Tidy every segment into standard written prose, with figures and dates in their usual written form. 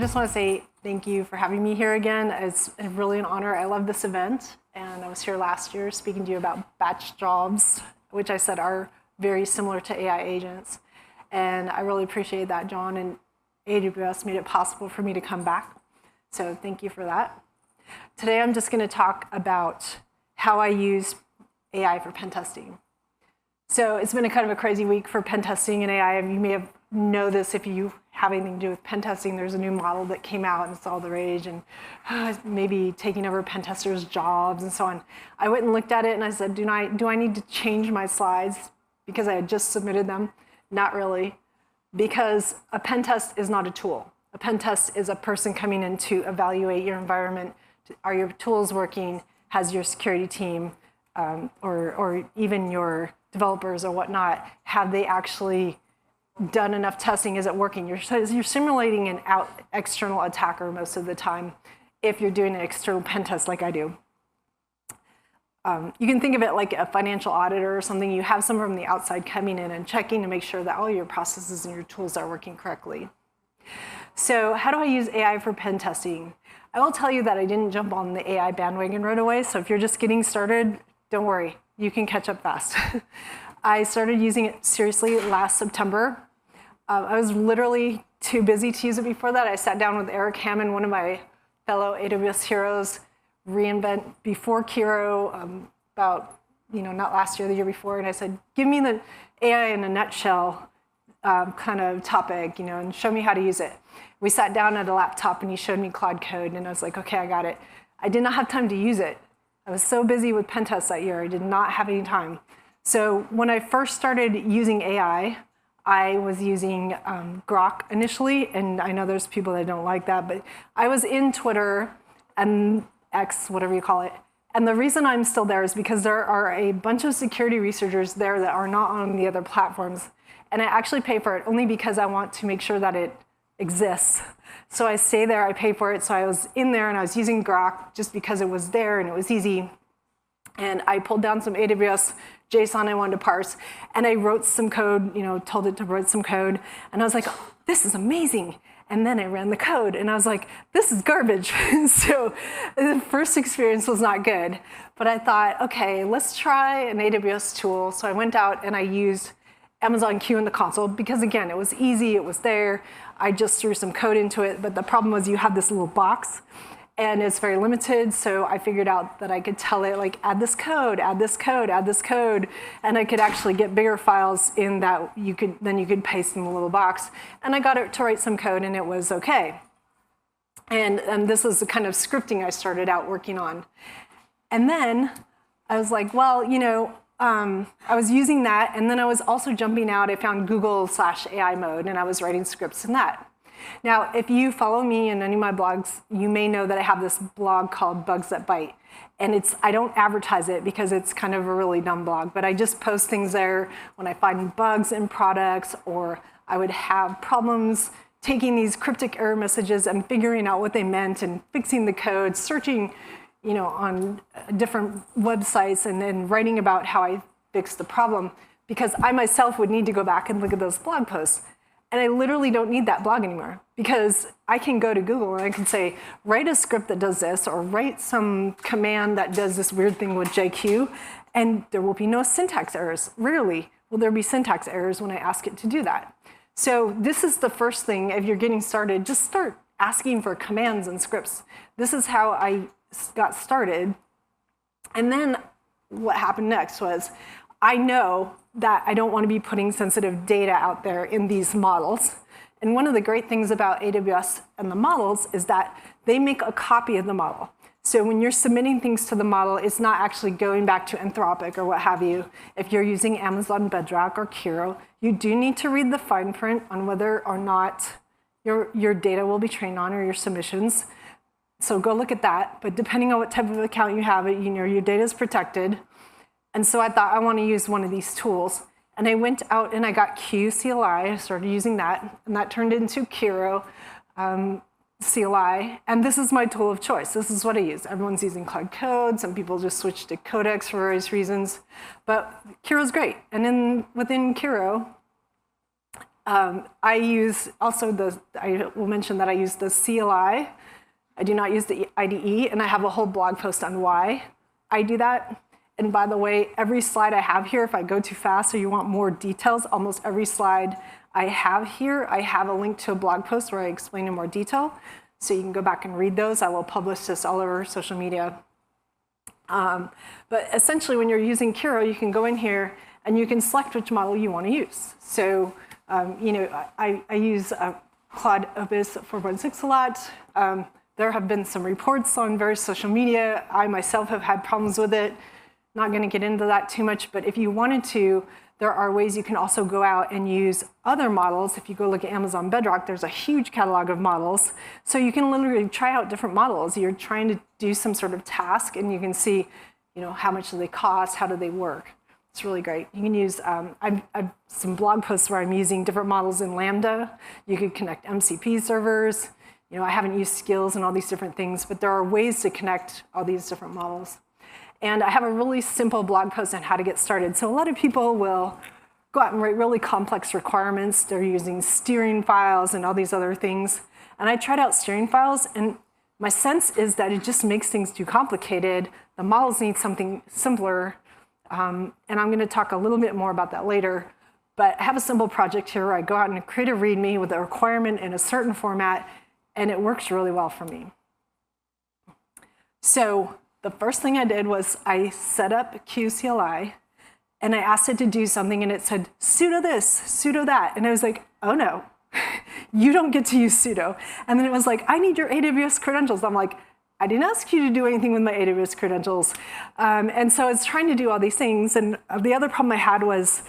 just want to say thank you for having me here again. It's really an honor. I love this event, and I was here last year speaking to you about batch jobs, which I said are very similar to AI agents. And I really appreciate that, John, and AWS made it possible for me to come back. So thank you for that. Today, I'm just going to talk about how I use AI for pen testing. So it's been a kind of a crazy week for pen testing and AI. You may know this if you have anything to do with pen testing. There's a new model that came out and it's all the rage and maybe taking over pen testers' jobs and so on. I went and looked at it and I said, do I need to change my slides because I had just submitted them? Not really, because a pen test is not a tool. A pen test is a person coming in to evaluate your environment. Are your tools working? Has your security team or even your developers or whatnot, have they actually done enough testing? Is it working? You're simulating an external attacker most of the time if you're doing an external pen test like I do. You can think of it like a financial auditor or something. You have someone from the outside coming in and checking to make sure that all your processes and your tools are working correctly. So how do I use AI for pen testing? I will tell you that I didn't jump on the AI bandwagon right away. So if you're just getting started, don't worry. You can catch up fast. I started using it seriously last September. I was literally too busy to use it before that. I sat down with Eric Hammond, one of my fellow AWS heroes, reInvent before Kiro, about, not last year, the year before, and I said, give me the AI in a nutshell kind of topic, and show me how to use it. We sat down at a laptop and he showed me Claude Code, and I was like, okay, I got it. I did not have time to use it. I was so busy with pen tests that year, I did not have any time. So when I first started using AI, I was using Grok initially, and I know there's people that don't like that, but I was in Twitter and X, whatever you call it. And the reason I'm still there is because there are a bunch of security researchers there that are not on the other platforms. And I actually pay for it only because I want to make sure that it exists. So I stay there, I pay for it. So I was in there and I was using Grok just because it was there and it was easy. And I pulled down some AWS JSON I wanted to parse, and I wrote some code, told it to write some code. And I was like, oh, this is amazing. And then I ran the code and I was like, this is garbage. So the first experience was not good. But I thought, okay, let's try an AWS tool. So I went out and I used Amazon Q in the console because, again, it was easy, it was there. I just threw some code into it, but the problem was you have this little box and it's very limited, so I figured out that I could tell it, like, add this code, add this code, add this code, and I could actually get bigger files in that you could paste in the little box. And I got it to write some code and it was okay. And this was the kind of scripting I started out working on. And then I was like, well, I was using that, and then I was also jumping out. I found Google/AI mode, and I was writing scripts in that. Now, if you follow me in any of my blogs, you may know that I have this blog called Bugs That Bite. And I don't advertise it because it's kind of a really dumb blog, but I just post things there when I find bugs in products, or I would have problems taking these cryptic error messages and figuring out what they meant and fixing the code, searching on different websites and then writing about how I fixed the problem, because I myself would need to go back and look at those blog posts. And I literally don't need that blog anymore because I can go to Google and I can say, write a script that does this, or write some command that does this weird thing with JQ, and there will be no syntax errors. Rarely will there be syntax errors when I ask it to do that. So this is the first thing. If you're getting started, just start asking for commands and scripts. This is how I got started. And then what happened next was, I know that I don't want to be putting sensitive data out there in these models. And one of the great things about AWS and the models is that they make a copy of the model. So when you're submitting things to the model, it's not actually going back to Anthropic or what have you. If you're using Amazon Bedrock or Kiro, you do need to read the fine print on whether or not your data will be trained on, or your submissions. So go look at that. But depending on what type of account you have, your data is protected. And so I thought, I want to use one of these tools. And I went out and I got QCLI. I started using that. And that turned into Kiro CLI. And this is my tool of choice. This is what I use. Everyone's using Claude Code. Some people just switched to Codex for various reasons. But Kiro's great. And then within Kiro, I use also I will mention that I use the CLI. I do not use the IDE, and I have a whole blog post on why I do that. And by the way, every slide I have here, if I go too fast or you want more details, almost every slide I have here, I have a link to a blog post where I explain in more detail. So you can go back and read those. I will publish this all over social media. But essentially, when you're using Kiro, you can go in here and you can select which model you want to use. So I use Claude Opus 4.6 a lot. There have been some reports on various social media. I myself have had problems with it. Not going to get into that too much, but if you wanted to, there are ways you can also go out and use other models. If you go look at Amazon Bedrock, there's a huge catalog of models. So you can literally try out different models. You're trying to do some sort of task, and you can see, how much do they cost, how do they work. It's really great. You can use, I've some blog posts where I'm using different models in Lambda. You could connect MCP servers. I haven't used skills and all these different things, but there are ways to connect all these different models. And I have a really simple blog post on how to get started. So a lot of people will go out and write really complex requirements. They're using steering files and all these other things. And I tried out steering files, and my sense is that it just makes things too complicated. The models need something simpler. And I'm going to talk a little bit more about that later. But I have a simple project here where I go out and create a README with a requirement in a certain format, and it works really well for me. So the first thing I did was I set up QCLI, and I asked it to do something, and it said, sudo this, sudo that. And I was like, oh no, you don't get to use sudo. And then it was like, I need your AWS credentials. I'm like, I didn't ask you to do anything with my AWS credentials. And so it's trying to do all these things. And the other problem I had was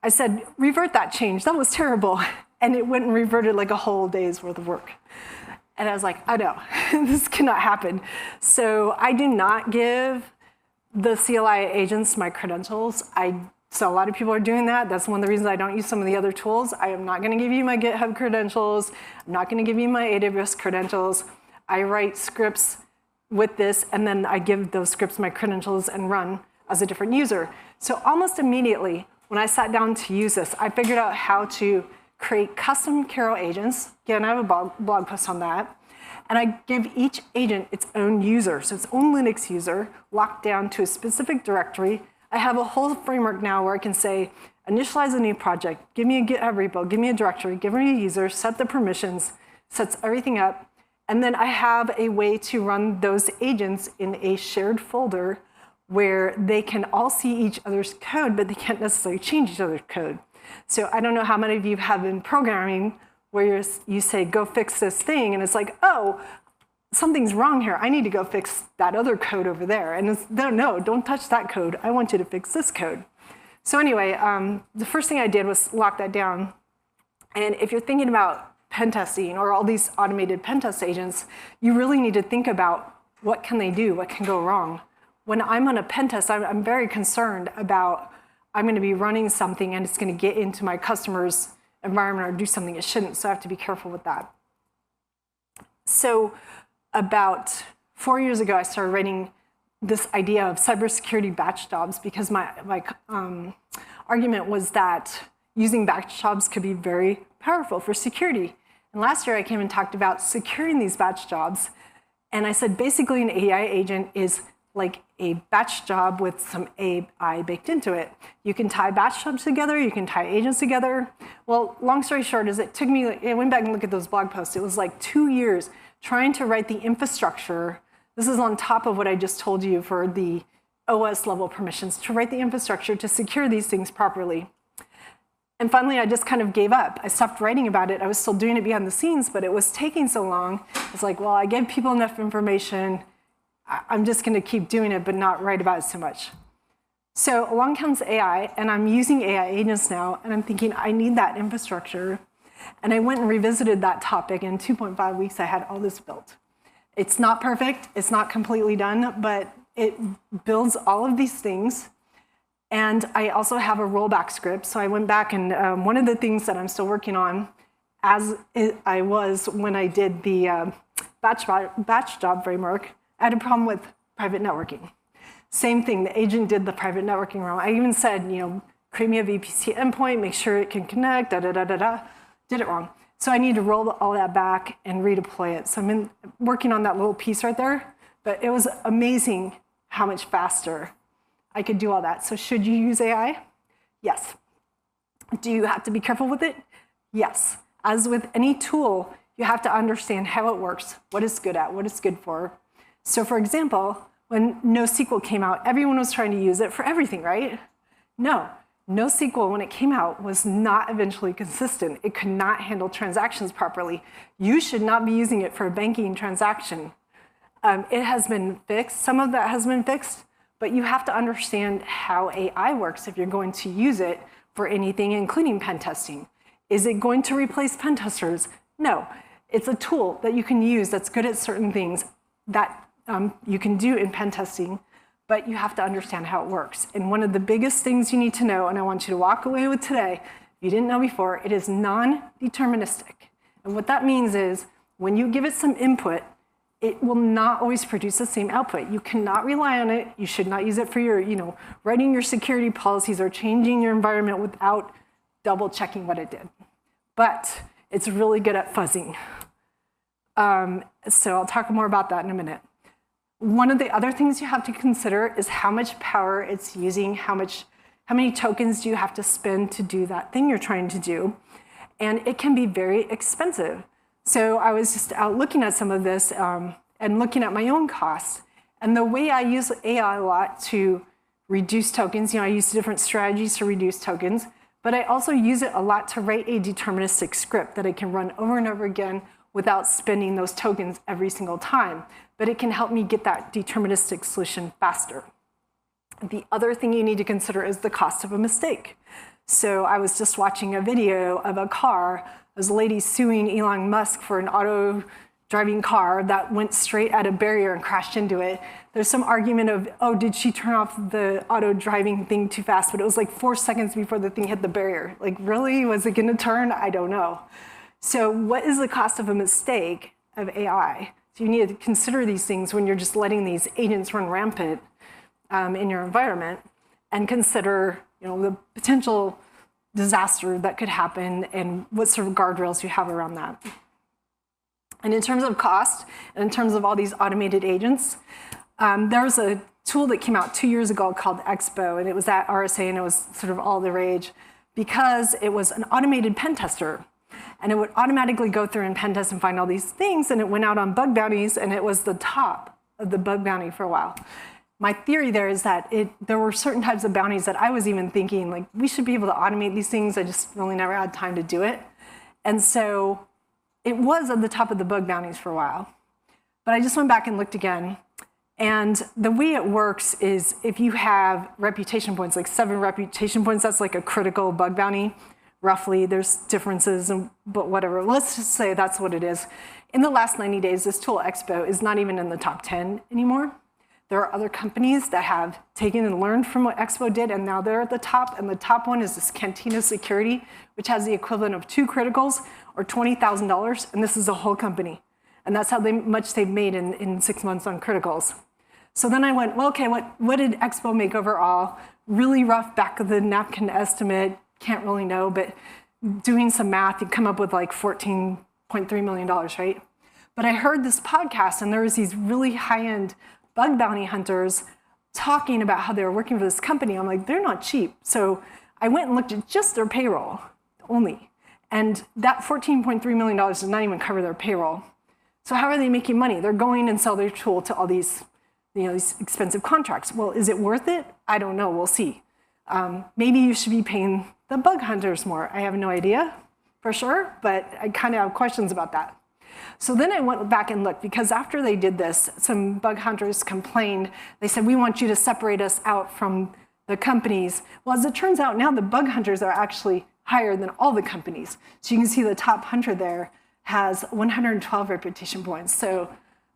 I said, revert that change. That was terrible. And it went and reverted like a whole day's worth of work. And I was like, oh no, this cannot happen. So I do not give the CLI agents my credentials. So a lot of people are doing that. That's one of the reasons I don't use some of the other tools. I am not going to give you my GitHub credentials. I'm not going to give you my AWS credentials. I write scripts with this, and then I give those scripts my credentials and run as a different user. So almost immediately, when I sat down to use this, I figured out how to create custom Kiro agents. Again, I have a blog post on that. And I give each agent its own user, so its own Linux user, locked down to a specific directory. I have a whole framework now where I can say, initialize a new project, give me a GitHub repo, give me a directory, give me a user, set the permissions, sets everything up. And then I have a way to run those agents in a shared folder where they can all see each other's code, but they can't necessarily change each other's code. So I don't know how many of you have been programming where you say, go fix this thing, and it's like, oh, something's wrong here. I need to go fix that other code over there. And it's, no, don't touch that code. I want you to fix this code. So anyway, the first thing I did was lock that down. And if you're thinking about pen testing or all these automated pen test agents, you really need to think about what can they do, what can go wrong. When I'm on a pen test, I'm very concerned about I'm going to be running something and it's going to get into my customer's environment or do something it shouldn't, so I have to be careful with that. So about 4 years ago, I started writing this idea of cybersecurity batch jobs because my argument was that using batch jobs could be very powerful for security. And last year, I came and talked about securing these batch jobs. And I said, basically, an AI agent is like a batch job with some AI baked into it. You can tie batch jobs together, you can tie agents together. Well, long story short is it took me, I went back and looked at those blog posts, it was like 2 years trying to write the infrastructure. This is on top of what I just told you for the OS level permissions, to write the infrastructure to secure these things properly. And finally, I just kind of gave up. I stopped writing about it. I was still doing it behind the scenes, but it was taking so long. It's like, well, I gave people enough information. I'm just going to keep doing it, but not write about it so much. So along comes AI, and I'm using AI agents now, and I'm thinking, I need that infrastructure. And I went and revisited that topic. In 2.5 weeks, I had all this built. It's not perfect. It's not completely done, but it builds all of these things. And I also have a rollback script. So I went back, and one of the things that I'm still working on, as I was when I did the batch job framework, I had a problem with private networking. Same thing, the agent did the private networking wrong. I even said, create me a VPC endpoint, make sure it can connect, da-da-da-da-da. Did it wrong. So I need to roll all that back and redeploy it. So I'm working on that little piece right there, but it was amazing how much faster I could do all that. So should you use AI? Yes. Do you have to be careful with it? Yes. As with any tool, you have to understand how it works, what it's good at, what it's good for. So for example, when NoSQL came out, everyone was trying to use it for everything, right? No. NoSQL, when it came out, was not eventually consistent. It could not handle transactions properly. You should not be using it for a banking transaction. It has been fixed. Some of that has been fixed, but you have to understand how AI works if you're going to use it for anything, including pen testing. Is it going to replace pen testers? No. It's a tool that you can use that's good at certain things that you can do in pen testing, but you have to understand how it works. And one of the biggest things you need to know, and I want you to walk away with today, if you didn't know before, it is non-deterministic. And what that means is when you give it some input, it will not always produce the same output. You cannot rely on it. You should not use it for your, writing your security policies or changing your environment without double checking what it did. But it's really good at fuzzing. So I'll talk more about that in a minute. One of the other things you have to consider is how much power it's using, how many tokens do you have to spend to do that thing you're trying to do. And it can be very expensive. So I was just out looking at some of this and looking at my own costs. And the way I use AI a lot to reduce tokens, I use different strategies to reduce tokens, but I also use it a lot to write a deterministic script that I can run over and over again without spending those tokens every single time. But it can help me get that deterministic solution faster. The other thing you need to consider is the cost of a mistake. So I was just watching a video of a car. There's a lady suing Elon Musk for an auto-driving car that went straight at a barrier and crashed into it. There's some argument of, oh, did she turn off the auto-driving thing too fast? But it was like 4 seconds before the thing hit the barrier. Like, really? Was it gonna turn? I don't know. So what is the cost of a mistake of AI? So you need to consider these things when you're just letting these agents run rampant in your environment, and consider the potential disaster that could happen and what sort of guardrails you have around that. And in terms of cost, and in terms of all these automated agents, there was a tool that came out 2 years ago called Expo, and it was at RSA, and it was sort of all the rage because it was an automated pen tester. And it would automatically go through and pen test and find all these things, and it went out on bug bounties, and it was the top of the bug bounty for a while. My theory there is that there were certain types of bounties that I was even thinking, like, we should be able to automate these things. I just really never had time to do it. And so it was at the top of the bug bounties for a while. But I just went back and looked again. And the way it works is if you have reputation points, like 7 reputation points, that's like a critical bug bounty. Roughly, there's differences, but whatever. Let's just say that's what it is. In the last 90 days, this tool Expo is not even in the top 10 anymore. There are other companies that have taken and learned from what Expo did, and now they're at the top. And the top one is this Cantina Security, which has the equivalent of 2 criticals or $20,000, and this is a whole company. And that's how much they've made in 6 months on criticals. So then I went, well, okay, what did Expo make overall? Really rough back of the napkin estimate. Can't really know, but doing some math, you come up with like $14.3 million, right? But I heard this podcast, and there was these really high-end bug bounty hunters talking about how they were working for this company. I'm like, they're not cheap. So I went and looked at just their payroll only. And that $14.3 million does not even cover their payroll. So how are they making money? They're going and sell their tool to all these, these expensive contracts. Well, is it worth it? I don't know. We'll see. Maybe you should be paying the bug hunters more. I have no idea for sure, but I kind of have questions about that. So then I went back and looked, because after they did this, some bug hunters complained. They said, we want you to separate us out from the companies. Well, as it turns out, now the bug hunters are actually higher than all the companies. So you can see the top hunter there has 112 reputation points. So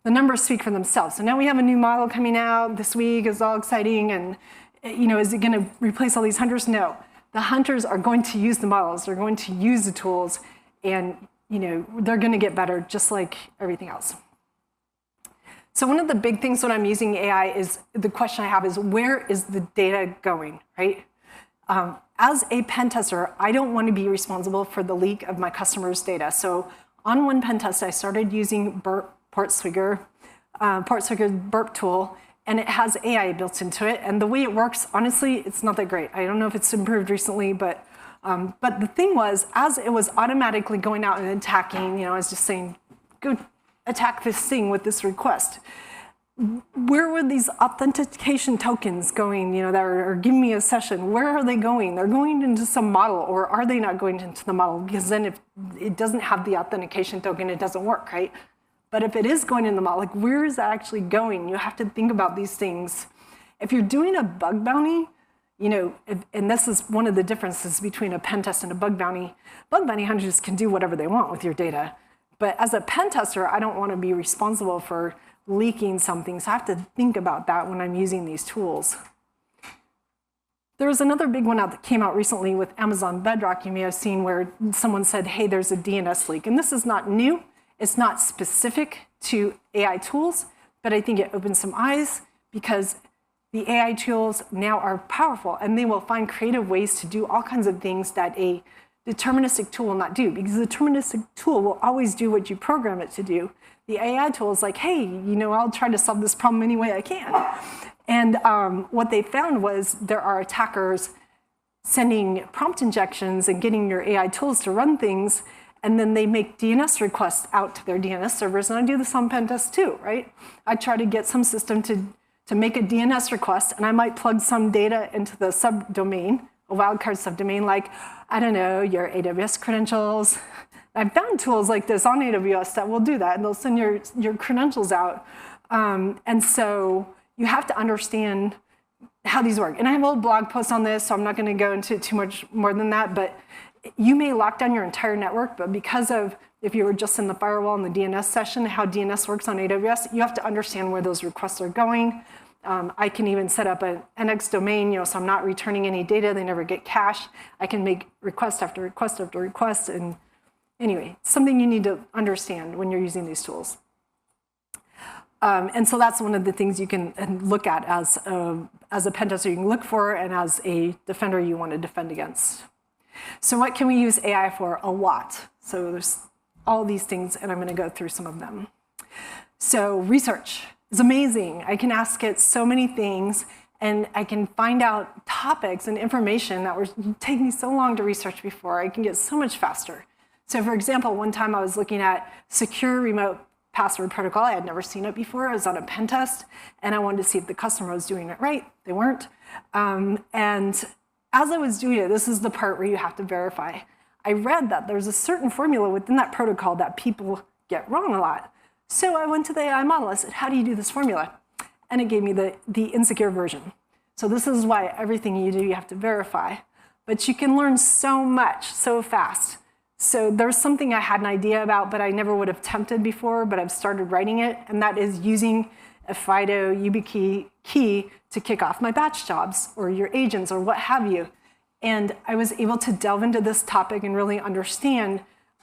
the numbers speak for themselves. So now we have a new model coming out this week. It's all exciting. And is it going to replace all these hunters? No. The hunters are going to use the models. They're going to use the tools, and they're going to get better just like everything else. So one of the big things when I'm using AI is, the question I have is, where is the data going, right? As a pen tester, I don't want to be responsible for the leak of my customers' data. So on one pen test, I started using Portswigger's burp tool, and it has AI built into it. And the way it works, honestly, it's not that great. I don't know if it's improved recently, but the thing was, as it was automatically going out and attacking, I was just saying, go attack this thing with this request. Where were these authentication tokens going, that are giving me a session? Where are they going? They're going into some model, or are they not going into the model? Because then if it doesn't have the authentication token, it doesn't work, right? But if it is going in the model, where is that actually going? You have to think about these things. If you're doing a bug bounty, and this is one of the differences between a pen test and a bug bounty hunters can do whatever they want with your data. But as a pen tester, I don't want to be responsible for leaking something, so I have to think about that when I'm using these tools. There was another big one that came out recently with Amazon Bedrock you may have seen, where someone said, hey, there's a DNS leak. And this is not new. It's not specific to AI tools, but I think it opens some eyes because the AI tools now are powerful, and they will find creative ways to do all kinds of things that a deterministic tool will not do, because the deterministic tool will always do what you program it to do. The AI tool is like, hey, I'll try to solve this problem any way I can. And what they found was there are attackers sending prompt injections and getting your AI tools to run things, and then they make DNS requests out to their DNS servers, and I do this on pen test too, right? I try to get some system to make a DNS request, and I might plug some data into the subdomain, a wildcard subdomain, like, I don't know, your AWS credentials. I've found tools like this on AWS that will do that, and they'll send your credentials out. And so you have to understand how these work. And I have a little blog post on this, so I'm not going to go into too much more than that. But you may lock down your entire network, but because of, if you were just in the firewall in the DNS session, how DNS works on AWS, you have to understand where those requests are going. I can even set up an NX domain, so I'm not returning any data. They never get cached. I can make request after request after request. And anyway, something you need to understand when you're using these tools. And so that's one of the things you can look at as a pen tester you can look for, and as a defender you want to defend against. So what can we use AI for? A lot. So there's all these things, and I'm going to go through some of them. So research is amazing. I can ask it so many things, and I can find out topics and information that would take me so long to research before. I can get so much faster. So for example, one time I was looking at secure remote password protocol. I had never seen it before. I was on a pen test, and I wanted to see if the customer was doing it right. They weren't. And as I was doing it, this is the part where you have to verify. I read that there's a certain formula within that protocol that people get wrong a lot. So I went to the AI model. I said, how do you do this formula? And it gave me the insecure version. So this is why everything you do, you have to verify. But you can learn so much so fast. So there's something I had an idea about, but I never would have attempted before, but I've started writing it, and that is using a FIDO YubiKey key to kick off my batch jobs, or your agents, or what have you. And I was able to delve into this topic and really understand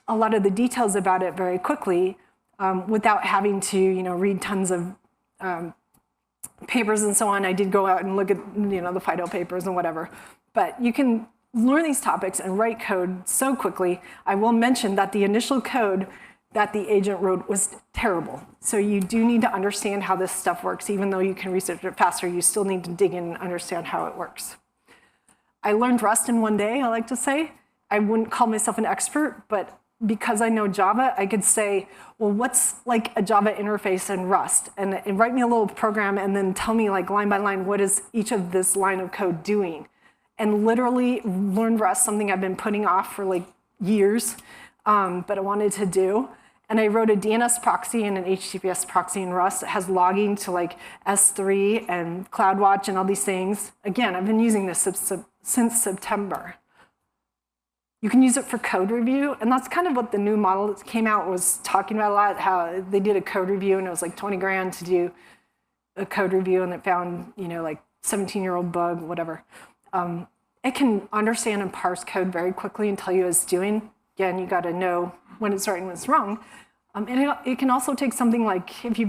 a lot of the details about it very quickly, without having to read tons of papers and so on. I did go out and look at the FIDO papers and whatever. But you can learn these topics and write code so quickly. I will mention that the initial code that the agent wrote was terrible. So you do need to understand how this stuff works. Even though you can research it faster, you still need to dig in and understand how it works. I learned Rust in one day, I like to say. I wouldn't call myself an expert, but because I know Java, I could say, well, what's like a Java interface in Rust? And write me a little program and then tell me like line by line, what is each of this line of code doing? And literally learned Rust, something I've been putting off for like years, but I wanted to do. And I wrote a DNS proxy and an HTTPS proxy in Rust. It has logging to like S3 and CloudWatch and all these things. Again, I've been using this since September. You can use it for code review, and that's kind of what the new model that came out was talking about a lot, how they did a code review, and it was like 20 grand to do a code review, and it found, like 17-year-old bug, whatever. It can understand and parse code very quickly and tell you what it's doing. Again, you got to know when it's right and when it's wrong. And it can also take something like, if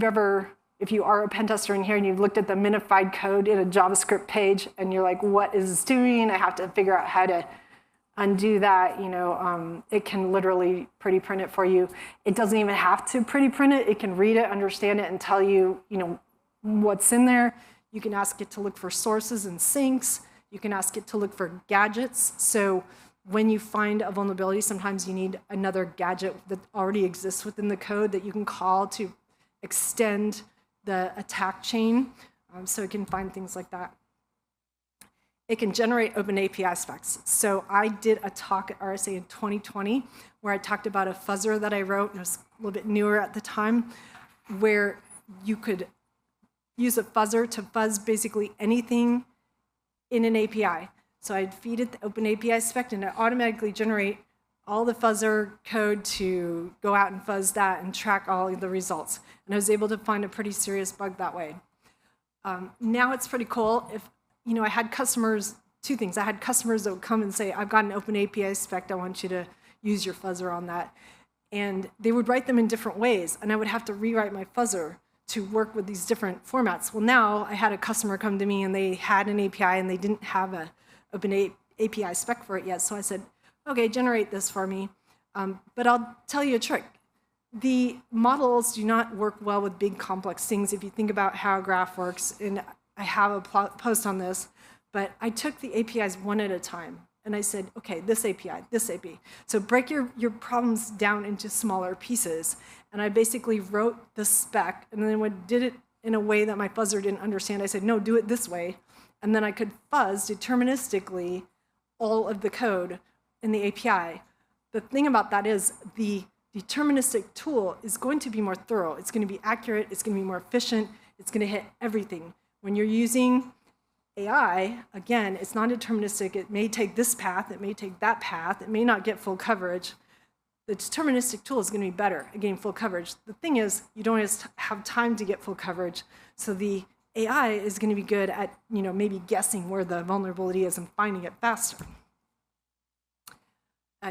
if you are a pen tester in here and you've looked at the minified code in a JavaScript page and you're like, what is this doing? I have to figure out how to undo that. It can literally pretty print it for you. It doesn't even have to pretty print it. It can read it, understand it, and tell you, what's in there. You can ask it to look for sources and sinks. You can ask it to look for gadgets. So when you find a vulnerability, sometimes you need another gadget that already exists within the code that you can call to extend the attack chain. So it can find things like that. It can generate open API specs. So I did a talk at RSA in 2020 where I talked about a fuzzer that I wrote, and it was a little bit newer at the time, where you could use a fuzzer to fuzz basically anything in an API. So I'd feed it the open API spec, and it automatically generate all the fuzzer code to go out and fuzz that and track all of the results. And I was able to find a pretty serious bug that way. Now it's pretty cool. If I had customers, two things. I had customers that would come and say, I've got an open API spec, I want you to use your fuzzer on that. And they would write them in different ways, and I would have to rewrite my fuzzer to work with these different formats. Well, now I had a customer come to me and they had an API and they didn't have an open API spec for it yet. So I said, okay, generate this for me. But I'll tell you a trick. The models do not work well with big complex things. If you think about how a graph works, and I have a post on this, but I took the APIs one at a time. And I said, okay, this API, this API. So break your problems down into smaller pieces. And I basically wrote the spec, and then when did it in a way that my fuzzer didn't understand, I said, no, do it this way. And then I could fuzz deterministically all of the code in the API. The thing about that is the deterministic tool is going to be more thorough. It's going to be accurate. It's going to be more efficient. It's going to hit everything. When you're using AI, again, it's non-deterministic. It may take this path. It may take that path. It may not get full coverage. The deterministic tool is going to be better at getting full coverage. The thing is, you don't always have time to get full coverage. So the AI is going to be good at maybe guessing where the vulnerability is and finding it faster.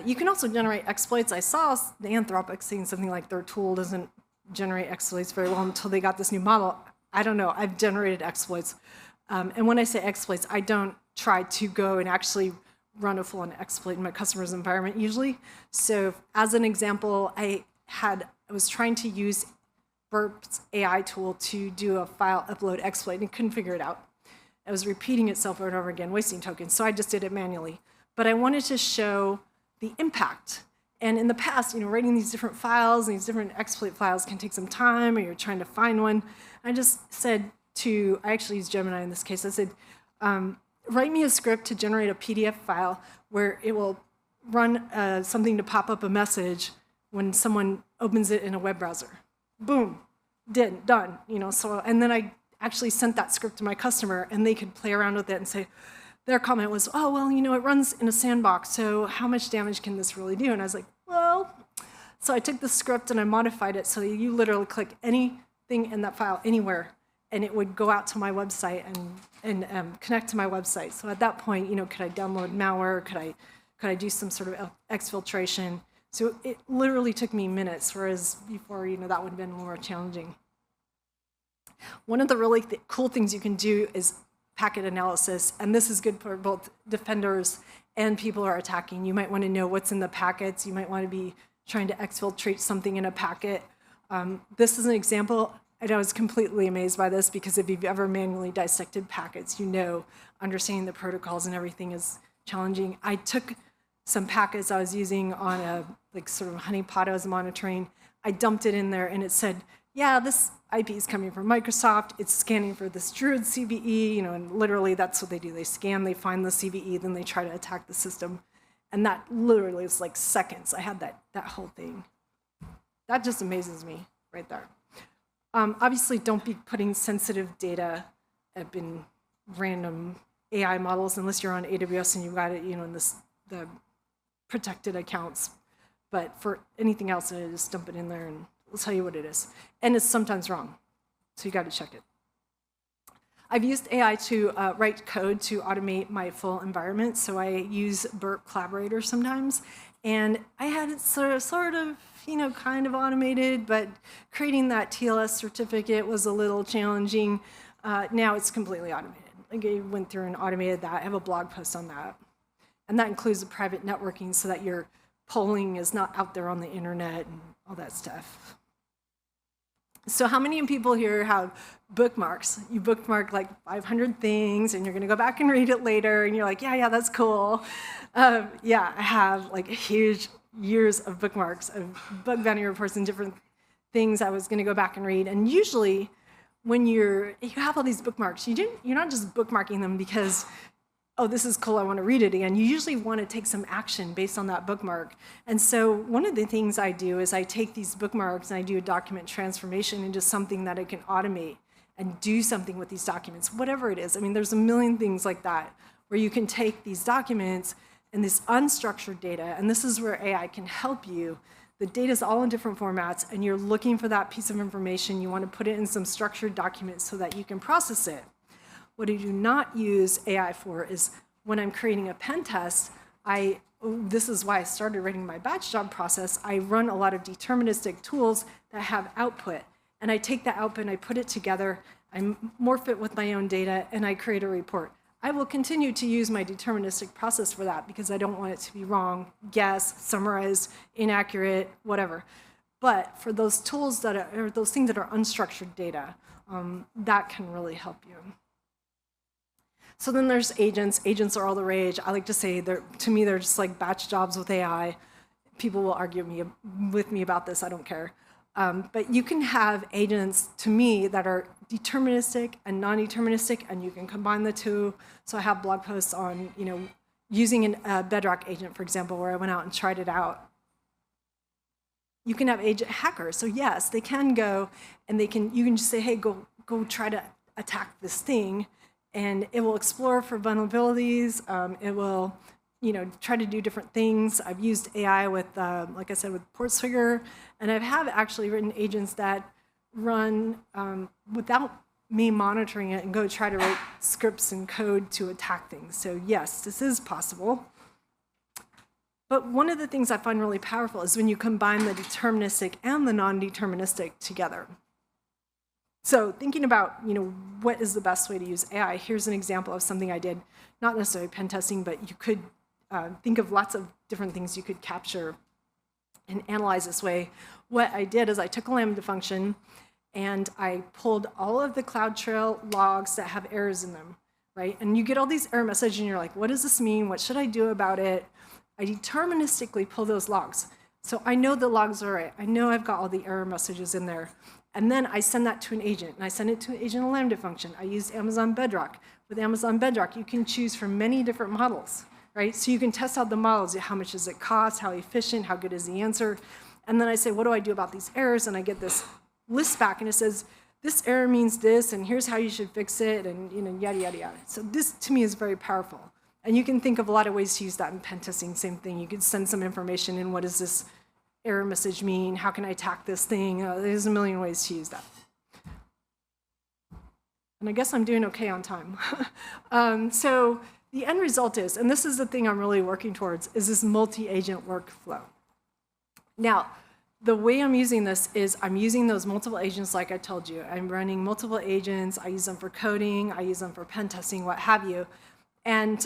You can also generate exploits. I saw the Anthropic saying something like their tool doesn't generate exploits very well until they got this new model. I don't know. I've generated exploits. And when I say exploits, I don't try to go and actually run a full-on exploit in my customer's environment usually. So as an example, I was trying to use Burp's AI tool to do a file upload exploit, and couldn't figure it out. It was repeating itself over and over again, wasting tokens, so I just did it manually. But I wanted to show the impact. And in the past, writing these different files, and these different exploit files can take some time, or you're trying to find one. I just said I actually used Gemini in this case, I said, write me a script to generate a PDF file where it will run something to pop up a message when someone opens it in a web browser. Boom, done. And then I actually sent that script to my customer, and they could play around with it and say, their comment was, oh, well, it runs in a sandbox, so how much damage can this really do? And I was like, well, so I took the script and I modified it so you literally click anything in that file anywhere, and it would go out to my website and connect to my website. So at that point, could I download malware? Could I do some sort of exfiltration? So it literally took me minutes, whereas before, that would have been more challenging. One of the really cool things you can do is packet analysis, and this is good for both defenders and people who are attacking. You might want to know what's in the packets. You might want to be trying to exfiltrate something in a packet. This is an example. I was completely amazed by this because if you've ever manually dissected packets, understanding the protocols and everything is challenging. I took some packets I was using on a sort of honeypot I was monitoring. I dumped it in there, and it said, yeah, this IP is coming from Microsoft. It's scanning for this Druid CVE, and literally that's what they do. They scan, they find the CVE, then they try to attack the system. And that literally is like seconds. I had that whole thing. That just amazes me right there. Obviously, don't be putting sensitive data up in random AI models unless you're on AWS and you've got it, in the protected accounts. But for anything else, I just dump it in there and we'll tell you what it is. And it's sometimes wrong, so you got to check it. I've used AI to write code to automate my full environment. So I use Burp Collaborator sometimes. And I had sort of kind of automated, but creating that TLS certificate was a little challenging. Now it's completely automated. Like I went through and automated that. I have a blog post on that. And that includes the private networking so that your polling is not out there on the internet and all that stuff. So how many people here have bookmarks? You bookmark like 500 things and you're gonna go back and read it later and you're like, yeah, that's cool. Yeah, I have like huge years of bookmarks of bug bounty reports and different things I was gonna go back and read. And usually when you have all these bookmarks, you're not just bookmarking them because, oh, this is cool, I want to read it again. You usually want to take some action based on that bookmark. And so one of the things I do is I take these bookmarks and I do a document transformation into something that I can automate and do something with these documents, whatever it is. I mean, there's a million things like that where you can take these documents and this unstructured data, and this is where AI can help you. The data is all in different formats, and you're looking for that piece of information. You want to put it in some structured documents so that you can process it. What I do not use AI for is when I'm creating a pen test, this is why I started writing my batch job process. I run a lot of deterministic tools that have output. And I take that output and I put it together, I morph it with my own data, and I create a report. I will continue to use my deterministic process for that because I don't want it to be wrong, guess, summarize, inaccurate, whatever. But for those tools or those things that are unstructured data, that can really help you. So then there's agents. Agents are all the rage. I like to say, to me, they're just like batch jobs with AI. People will argue with me about this. I don't care. But you can have agents, to me, that are deterministic and non-deterministic, and you can combine the two. So I have blog posts on, using a Bedrock agent, for example, where I went out and tried it out. You can have agent hackers. So yes, they can go and you can just say, hey, go try to attack this thing. And it will explore for vulnerabilities. It will, try to do different things. I've used AI with, like I said, with Portsfigure, and I have actually written agents that run without me monitoring it and go try to write scripts and code to attack things. So yes, this is possible. But one of the things I find really powerful is when you combine the deterministic and the non-deterministic together. So thinking about, what is the best way to use AI, here's an example of something I did, not necessarily pen testing, but you could think of lots of different things you could capture and analyze this way. What I did is I took a Lambda function and I pulled all of the CloudTrail logs that have errors in them, right? And you get all these error messages and you're like, what does this mean? What should I do about it? I deterministically pull those logs. So I know the logs are right. I know I've got all the error messages in there. And then I send that to an agent, and I send it to an agent in a Lambda function. I use Amazon Bedrock. With Amazon Bedrock, you can choose from many different models, right? So you can test out the models. How much does it cost? How efficient? How good is the answer? And then I say, what do I do about these errors? And I get this list back, and it says, this error means this, and here's how you should fix it, and yada, yada, yada. So this, to me, is very powerful. And you can think of a lot of ways to use that in pen testing. Same thing. You could send some information in. What does this error message mean? How can I attack this thing? There's a million ways to use that. And I guess I'm doing okay on time. So the end result is, and this is the thing I'm really working towards, is this multi-agent workflow. Now, the way I'm using this is I'm using those multiple agents like I told you. I'm running multiple agents. I use them for coding. I use them for pen testing, what have you. And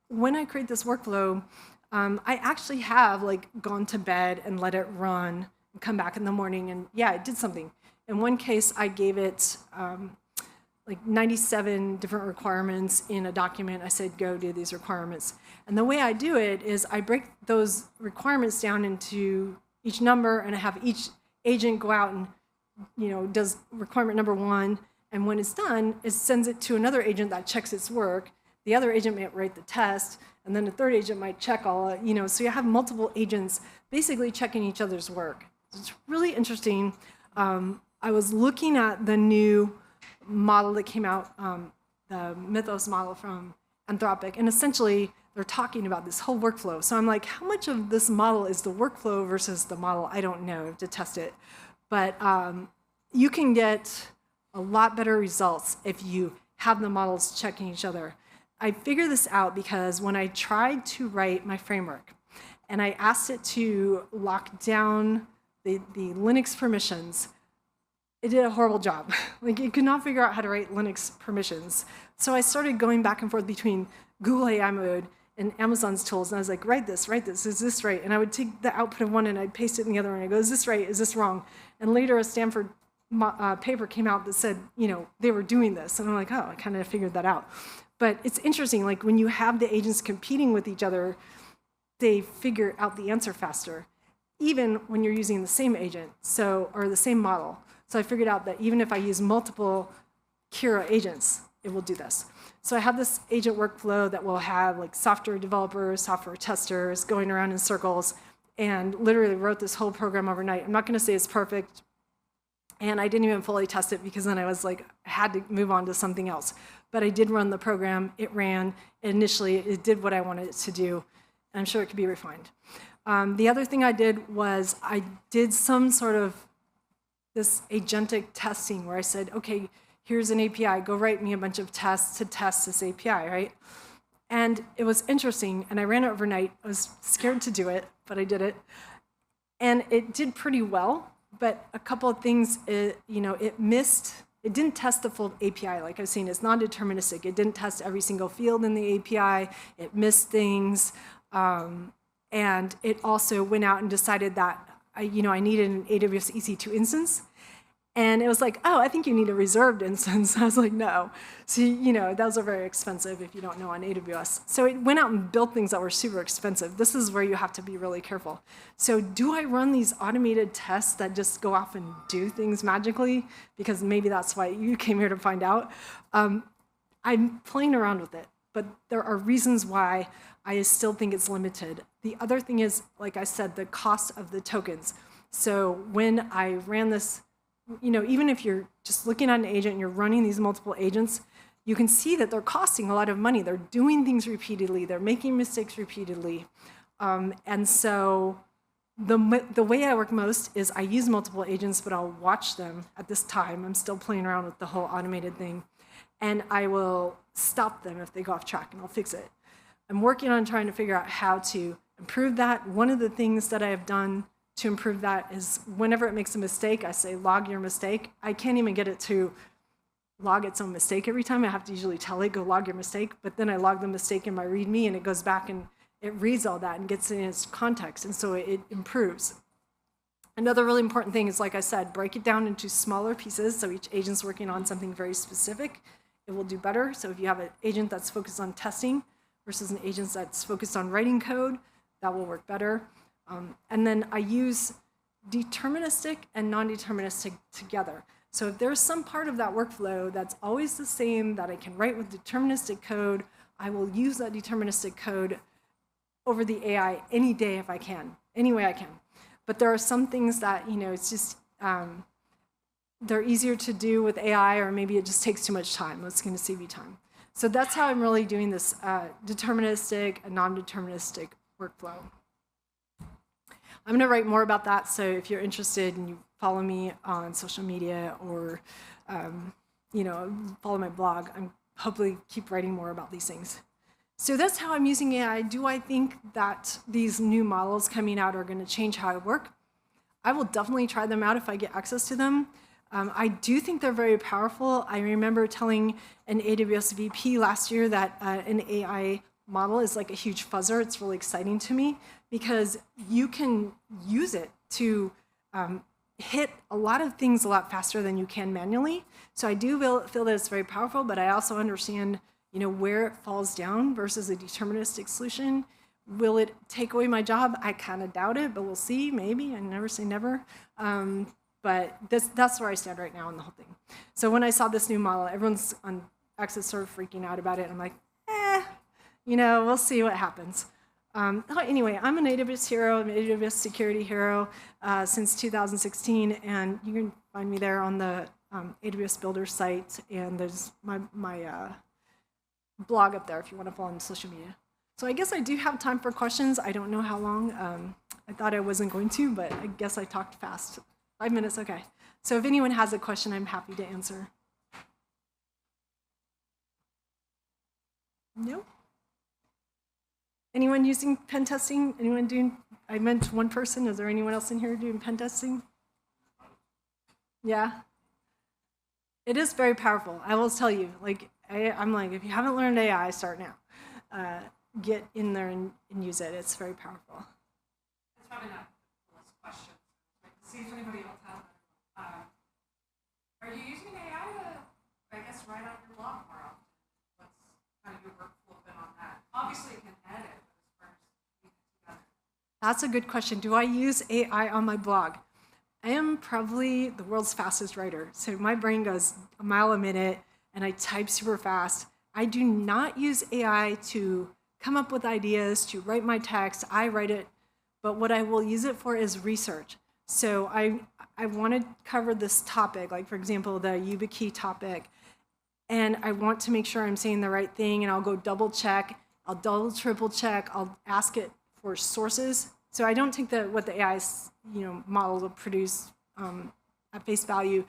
when I create this workflow, I actually have gone to bed and let it run and come back in the morning and yeah, it did something. In one case, I gave it 97 different requirements in a document. I said, go do these requirements. And the way I do it is I break those requirements down into each number and I have each agent go out and does requirement number 1. And when it's done, it sends it to another agent that checks its work. The other agent might write the test, and then the third agent might check all, so you have multiple agents basically checking each other's work. It's really interesting. I was looking at the new model that came out, the Mythos model from Anthropic, and essentially they're talking about this whole workflow. So I'm like, how much of this model is the workflow versus the model? I don't know, I have to test it. But you can get a lot better results if you have the models checking each other. I figured this out because when I tried to write my framework and I asked it to lock down the Linux permissions, it did a horrible job. Like, it could not figure out how to write Linux permissions. So I started going back and forth between Google AI mode and Amazon's tools, and I was like, write this, is this right? And I would take the output of one and I'd paste it in the other, and I go, is this right, is this wrong? And later a Stanford paper came out that said, they were doing this. And I'm like, oh, I kind of figured that out. But it's interesting, like when you have the agents competing with each other, they figure out the answer faster, even when you're using the same agent, or the same model. So I figured out that even if I use multiple Kira agents, it will do this. So I have this agent workflow that will have like software developers, software testers going around in circles, and literally wrote this whole program overnight. I'm not going to say it's perfect, and I didn't even fully test it because then I was like, I had to move on to something else. But I did run the program. It ran. Initially, it did what I wanted it to do. I'm sure it could be refined. The other thing I did was I did some sort of this agentic testing where I said, okay, here's an API, go write me a bunch of tests to test this API, right? And it was interesting, and I ran it overnight. I was scared to do it, but I did it. And it did pretty well, but a couple of things, it missed. It didn't test the full API, like I've seen. It's non-deterministic. It didn't test every single field in the API. It missed things. And it also went out and decided that I needed an AWS EC2 instance. And it was like, oh, I think you need a reserved instance. I was like, no. So, those are very expensive if you don't know on AWS. So it went out and built things that were super expensive. This is where you have to be really careful. So do I run these automated tests that just go off and do things magically? Because maybe that's why you came here to find out. I'm playing around with it, but there are reasons why I still think it's limited. The other thing is, like I said, the cost of the tokens. So when I ran this, even if you're just looking at an agent and you're running these multiple agents, you can see that they're costing a lot of money. They're doing things repeatedly. They're making mistakes repeatedly. And so the way I work most is I use multiple agents, but I'll watch them at this time. I'm still playing around with the whole automated thing. And I will stop them if they go off track, and I'll fix it. I'm working on trying to figure out how to improve that. One of the things that I have done to improve that is whenever it makes a mistake, I say, log your mistake. I can't even get it to log its own mistake every time. I have to usually tell it, go log your mistake. But then I log the mistake in my README, and it goes back and it reads all that and gets it in its context. And so it improves. Another really important thing is, like I said, break it down into smaller pieces. So each agent's working on something very specific. It will do better. So if you have an agent that's focused on testing versus an agent that's focused on writing code, that will work better. And then I use deterministic and non-deterministic together. So if there's some part of that workflow that's always the same that I can write with deterministic code, I will use that deterministic code over the AI any day if I can, any way I can. But there are some things that, it's just, they're easier to do with AI, or maybe it just takes too much time. It's going to save you time. So that's how I'm really doing this deterministic and non-deterministic workflow. I'm going to write more about that, so if you're interested and you follow me on social media or follow my blog, I'm hopefully keep writing more about these things. So that's how I'm using AI. Do I think that these new models coming out are going to change how I work? I will definitely try them out if I get access to them. I do think they're very powerful. I remember telling an AWS VP last year that an AI model is like a huge fuzzer. It's really exciting to me because you can use it to hit a lot of things a lot faster than you can manually. So I do feel that it's very powerful, but I also understand where it falls down versus a deterministic solution. Will it take away my job? I kind of doubt it, but we'll see, maybe. I never say never. But that's where I stand right now in the whole thing. So when I saw this new model, everyone's on X is sort of freaking out about it. I'm like, we'll see what happens. Anyway, I'm an AWS hero. I'm an AWS security hero since 2016, and you can find me there on the AWS Builder site, and there's my blog up there if you want to follow on social media. So I guess I do have time for questions. I don't know how long. I thought I wasn't going to, but I guess I talked fast. 5 minutes, okay. So if anyone has a question, I'm happy to answer. No? Anyone using pen testing? Anyone doing I meant one person. Is there anyone else in here doing pen testing? Yeah. It is very powerful. I will tell you, like, I'm like, if you haven't learned AI, start now. Get in there and use it. It's very powerful. That's probably not the last question. See if anybody else has it. Are you using AI to, I guess, write out your blog more often? What's kind of your workflow been on that? Obviously, it can edit, but as far as putting it together. That's a good question. Do I use AI on my blog? I am probably the world's fastest writer. So my brain goes a mile a minute, and I type super fast. I do not use AI to come up with ideas, to write my text. I write it, but what I will use it for is research. So I want to cover this topic, like for example, the YubiKey topic, and I want to make sure I'm saying the right thing, and I'll go double check, I'll double, triple check, I'll ask it for sources. So I don't take what the AI model will produce at face value.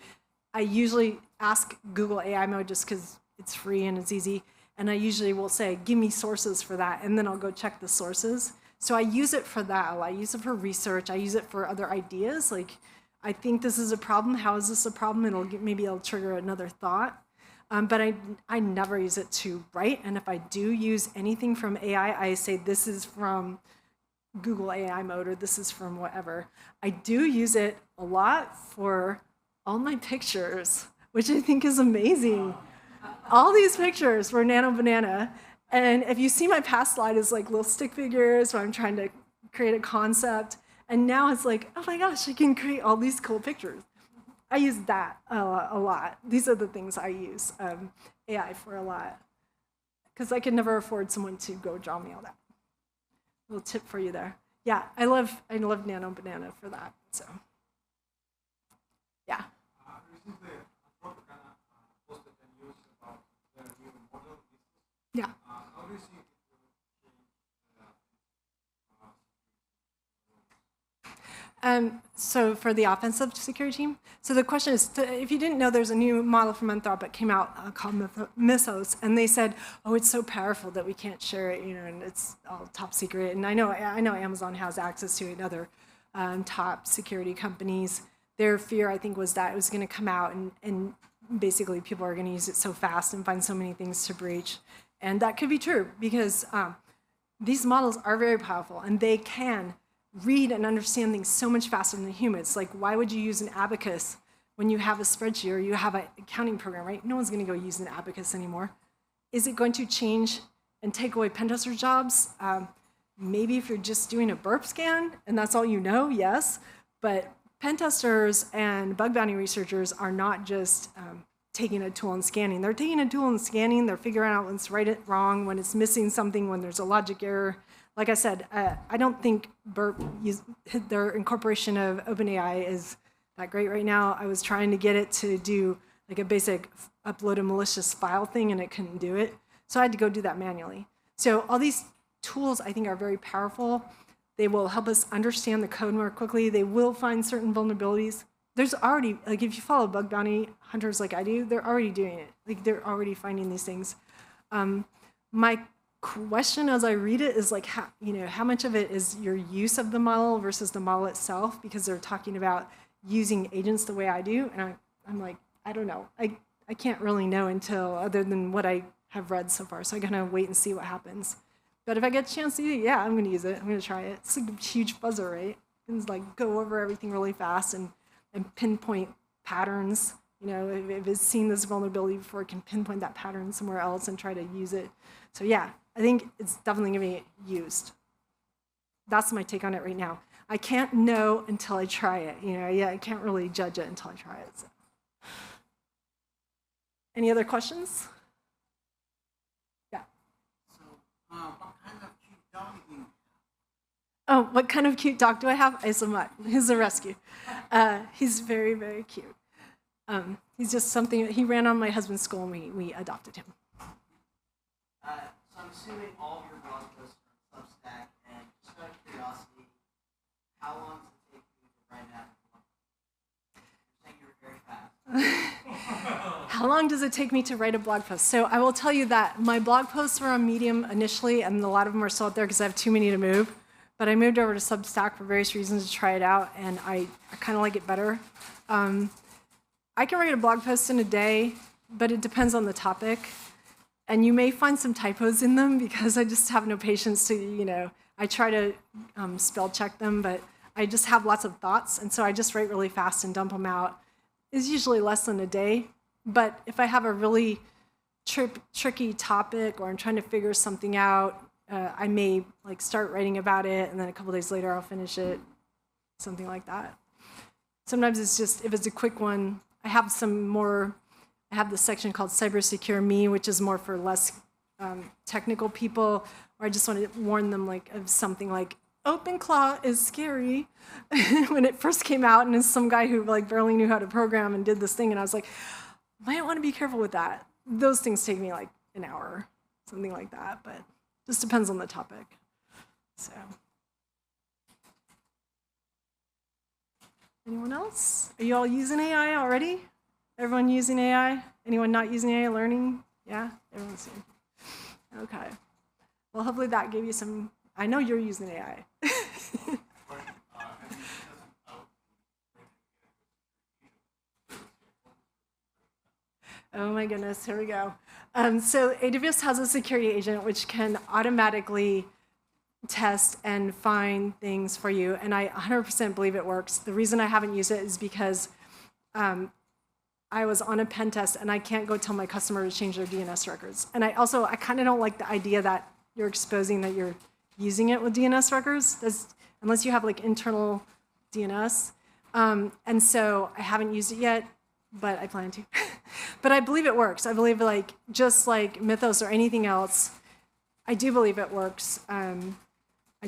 I usually ask Google AI mode just because it's free and it's easy. And I usually will say, give me sources for that. And then I'll go check the sources. So I use it for that a lot. I use it for research. I use it for other ideas. Like, I think this is a problem. How is this a problem? Maybe it'll trigger another thought. But I never use it to write. And if I do use anything from AI, I say, this is from Google AI mode, or this is from whatever. I do use it a lot for all my pictures, which I think is amazing. All these pictures were Nano Banana. And if you see my past slide is like little stick figures where I'm trying to create a concept. And now it's like, oh my gosh, I can create all these cool pictures. I use that a lot. These are the things I use AI for a lot. Because I could never afford someone to go draw me all that. Little tip for you there. Yeah, I love Nano Banana for that. So, yeah. Yeah. So for the offensive security team, so the question is, if you didn't know, there's a new model from Anthropic came out called Mythos, and they said, oh, it's so powerful that we can't share it, and it's all top secret. And I know Amazon has access to it and other top security companies. Their fear, I think, was that it was going to come out and basically people are going to use it so fast and find so many things to breach. And that could be true because these models are very powerful and they can read and understand things so much faster than humans. Like, why would you use an abacus when you have a spreadsheet or you have an accounting program, right? No one's going to go use an abacus anymore. Is it going to change and take away pen tester jobs? Maybe if you're just doing a burp scan and that's all you know, yes. But pen testers and bug bounty researchers are not just taking a tool and scanning. They're taking a tool and scanning. They're figuring out when it's right or wrong, when it's missing something, when there's a logic error. Like I said, I don't think burp, their incorporation of OpenAI is that great right now. I was trying to get it to do like a basic upload a malicious file thing, and it couldn't do it. So I had to go do that manually. So all these tools, I think, are very powerful. They will help us understand the code more quickly. They will find certain vulnerabilities. There's already, like if you follow bug bounty hunters like I do, they're already doing it. Like they're already finding these things. My question as I read it is like, how much of it is your use of the model versus the model itself? Because they're talking about using agents the way I do. And I'm like, I don't know. I can't really know until other than what I have read so far. So I gotta wait and see what happens. But if I get a chance to use it, yeah, I'm gonna use it. I'm gonna try it. It's like a huge buzzer, right? You can like go over everything really fast and pinpoint patterns. If it's seen this vulnerability before, it can pinpoint that pattern somewhere else and try to use it. So yeah, I think it's definitely gonna be used. That's my take on it right now. I can't know until I try it. Yeah, I can't really judge it until I try it. So. Any other questions? Yeah. So, what kind of cute dog do you have? Oh, what kind of cute dog do I have? He's a rescue. He's very, very cute. He's just something, he ran on my husband's school and we adopted him. So I'm assuming all of your blog posts are Substack, and just out of curiosity, how long does it take you to write that? You're saying you're very fast. How long does it take me to write a blog post? So I will tell you that my blog posts were on Medium initially, and a lot of them are still out there because I have too many to move. but I moved over to Substack for various reasons to try it out, and I kind of like it better. I can write a blog post in a day, but it depends on the topic. And you may find some typos in them because I just have no patience to, I try to spell check them, but I just have lots of thoughts, and so I just write really fast and dump them out. It's usually less than a day, but if I have a really tricky topic or I'm trying to figure something out, I may start writing about it, and then a couple days later I'll finish it, something like that. Sometimes it's just, if it's a quick one, I have the section called Cybersecure Me, which is more for less technical people, or I just want to warn them of something like, OpenClaw is scary. When it first came out, and it's some guy who barely knew how to program and did this thing, and I was like, might want to be careful with that. Those things take me an hour, something like that, but just depends on the topic. So, anyone else? Are you all using AI already? Everyone using AI? Anyone not using AI learning? Yeah, everyone's using. Okay. Well, hopefully that gave you some. I know you're using AI. Oh my goodness, here we go. So AWS has a security agent which can automatically test and find things for you, and I 100% believe it works. The reason I haven't used it is because I was on a pen test, and I can't go tell my customer to change their DNS records. And I kind of don't like the idea that you're exposing that you're using it with DNS records, unless you have internal DNS. And so I haven't used it yet, but I plan to. But I believe it works. I believe just like Mythos or anything else, I do believe it works. I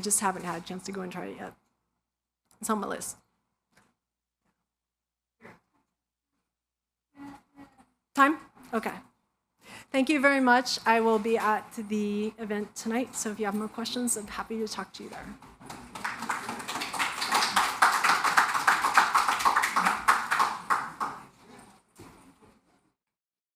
just haven't had a chance to go and try it yet. It's on my list. Time? Okay. Thank you very much. I will be at the event tonight, so if you have more questions, I'm happy to talk to you there.